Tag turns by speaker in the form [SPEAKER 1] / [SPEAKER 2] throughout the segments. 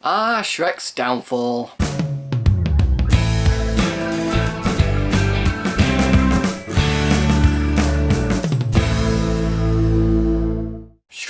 [SPEAKER 1] Shrek's downfall.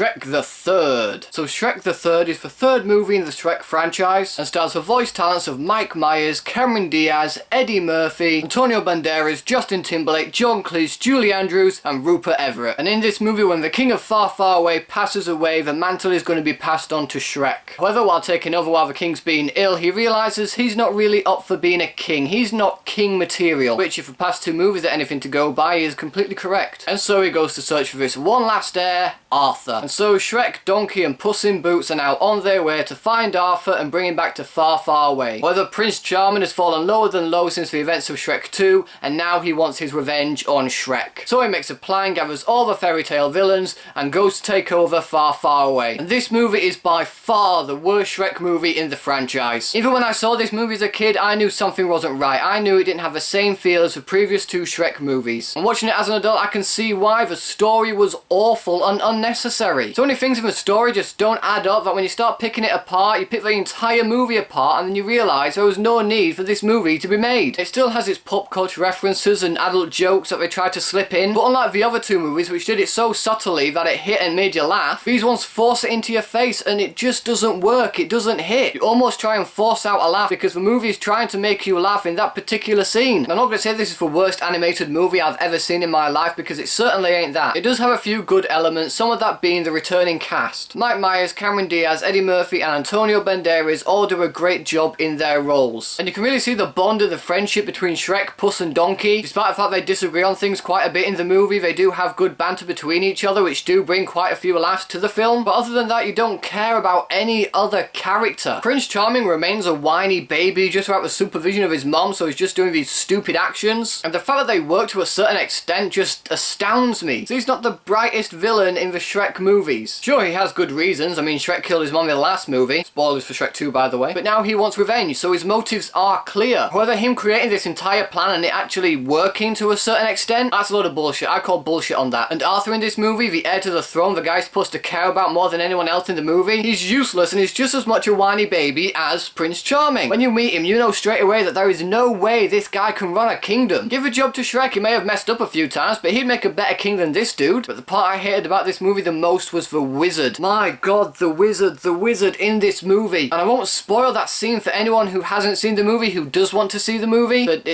[SPEAKER 1] Shrek the Third. So Shrek the Third is the third movie in the Shrek franchise and stars the voice talents of Mike Myers, Cameron Diaz, Eddie Murphy, Antonio Banderas, Justin Timberlake, John Cleese, Julie Andrews and Rupert Everett. And in this movie, when the King of Far Far Away passes away, the mantle is going to be passed on to Shrek. However, while taking over while the king's being ill, he realises he's not really up for being a king. He's not king material, which if the past two movies are anything to go by is completely correct. And so he goes to search for this one last heir, Arthur. And so Shrek, Donkey and Puss in Boots are now on their way to find Arthur and bring him back to Far Far Away. However, Prince Charming has fallen lower than low since the events of Shrek 2 and now he wants his revenge on Shrek. So he makes a plan, gathers all the fairy tale villains and goes to take over Far Far Away. And this movie is by far the worst Shrek movie in the franchise. Even when I saw this movie as a kid, I knew something wasn't right. I knew it didn't have the same feel as the previous two Shrek movies. And watching it as an adult, I can see why. The story was awful and unnecessary. So many things in the story just don't add up that when you start picking it apart, you pick the entire movie apart and then you realise there was no need for this movie to be made. It still has its pop culture references and adult jokes that they tried to slip in, but unlike the other two movies which did it so subtly that it hit and made you laugh, these ones force it into your face and it just doesn't work, it doesn't hit. You almost try and force out a laugh because the movie is trying to make you laugh in that particular scene. I'm not going to say this is the worst animated movie I've ever seen in my life because it certainly ain't that. It does have a few good elements, some of that being the returning cast. Mike Myers, Cameron Diaz, Eddie Murphy and Antonio Banderas all do a great job in their roles. And you can really see the bond and the friendship between Shrek, Puss and Donkey. Despite the fact they disagree on things quite a bit in the movie, they do have good banter between each other which do bring quite a few laughs to the film. But other than that, you don't care about any other character. Prince Charming remains a whiny baby just without the supervision of his mom, so he's just doing these stupid actions. And the fact that they work to a certain extent just astounds me. So he's not the brightest villain in the Shrek movies. Sure, he has good reasons. I mean, Shrek killed his mom in the last movie. Spoilers for Shrek 2, by the way. But now he wants revenge, so his motives are clear. However, him creating this entire plan and it actually working to a certain extent, that's a load of bullshit. I call bullshit on that. And Arthur in this movie, the heir to the throne, the guy supposed to care about more than anyone else in the movie, he's useless and he's just as much a whiny baby as Prince Charming. When you meet him, you know straight away that there is no way this guy can run a kingdom. Give a job to Shrek, he may have messed up a few times, but he'd make a better king than this dude. But the part I hated about this movie the most was the wizard. My god, the wizard in this movie. And I won't spoil that scene for anyone who hasn't seen the movie, who does want to see the movie, but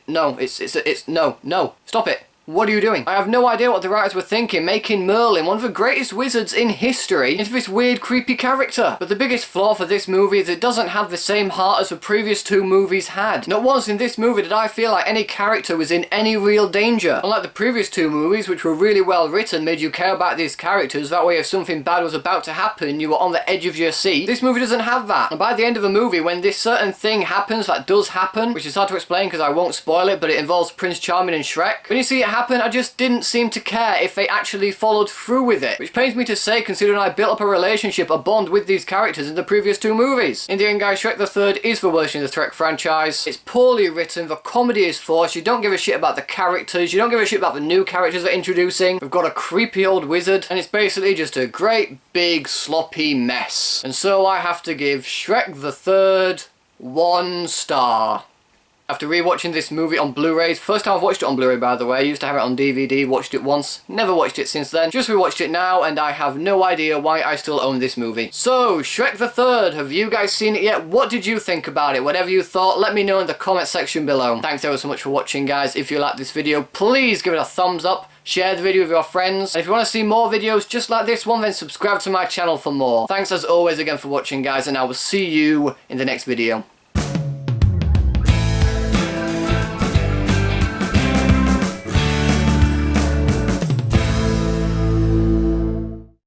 [SPEAKER 1] no, stop it. What are you doing? I have no idea what the writers were thinking, making Merlin, one of the greatest wizards in history, into this weird, creepy character. But the biggest flaw for this movie is it doesn't have the same heart as the previous two movies had. Not once in this movie did I feel like any character was in any real danger. Unlike the previous two movies, which were really well written, made you care about these characters, that way if something bad was about to happen, you were on the edge of your seat. This movie doesn't have that. And by the end of the movie, when this certain thing happens that does happen, which is hard to explain because I won't spoil it, but it involves Prince Charming and Shrek, when you see it happen, I just didn't seem to care if they actually followed through with it. Which pains me to say, considering I built up a relationship, a bond with these characters in the previous two movies. In the end, guys, Shrek the Third is the worst in the Shrek franchise. It's poorly written, the comedy is forced, you don't give a shit about the characters, you don't give a shit about the new characters they're introducing. We've got a creepy old wizard, and it's basically just a great, big, sloppy mess. And so I have to give Shrek the Third 1 star. After rewatching this movie on Blu-rays, first time I've watched it on Blu-ray by the way, I used to have it on DVD, watched it once, never watched it since then, just rewatched it now and I have no idea why I still own this movie. So, Shrek the Third, have you guys seen it yet? What did you think about it? Whatever you thought, let me know in the comment section below. Thanks ever so much for watching guys. If you liked this video, please give it a thumbs up. Share the video with your friends. And if you want to see more videos just like this one, then subscribe to my channel for more. Thanks as always again for watching guys, and I will see you in the next video.